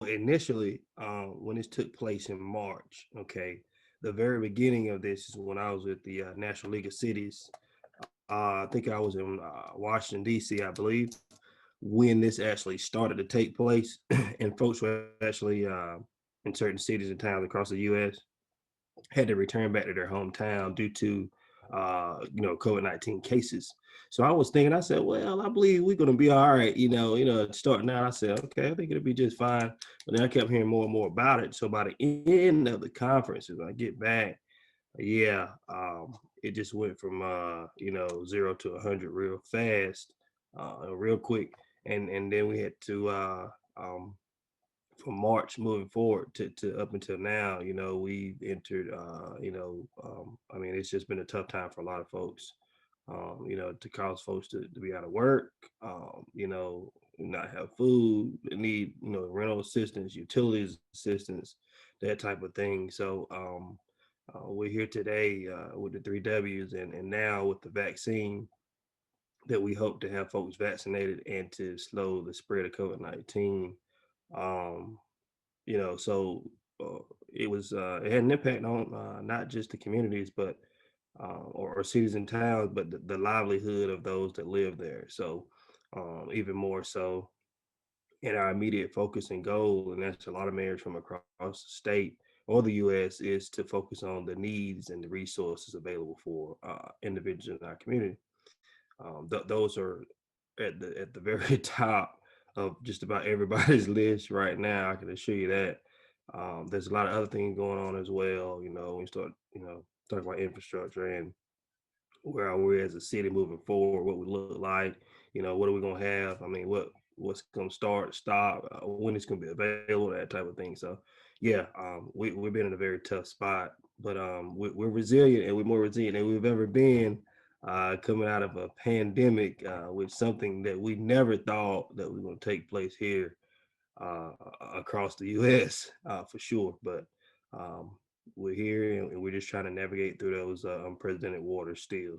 initially, when this took place in March, okay, the very beginning of this is when I was with the National League of Cities. I think I was in Washington, D.C., I believe, when this actually started to take place. And folks were actually in certain cities and towns across the U.S. had to return back to their hometown due to COVID-19 cases. So I was thinking, I said, well, I believe we're gonna be all right, starting out. I said, okay, I think it'll be just fine. But then I kept hearing more and more about it. So by the end of the conference, when I get back, yeah, it just went from 0 to 100 real fast, real quick. And then we had to um from March moving forward to up until now, we've entered, I mean, it's just been a tough time for a lot of folks, to cause folks to be out of work, not have food, they need, rental assistance, utilities assistance, that type of thing. So we're here today with the three W's and now with the vaccine that we hope to have folks vaccinated and to slow the spread of COVID-19. Um, so uh, it had an impact on not just the communities, but or cities and towns, but the livelihood of those that live there. So even more so in our immediate focus and goal, and that's a lot of mayors from across the state or the U.S. is to focus on the needs and the resources available for individuals in our community. Those are at the very top of just about everybody's list right now. I can assure you that. There's a lot of other things going on as well. When you start, talking about infrastructure and where are we as a city moving forward, what we look like, what are we gonna have? I mean, what's gonna start, stop, when it's gonna be available, that type of thing. So, yeah, we've been in a very tough spot, but we're resilient and we're more resilient than we've ever been. Coming out of a pandemic with something that we never thought that was going to take place here uh, across the U.S. For sure. But um, we're here and we're just trying to navigate through those unprecedented waters still.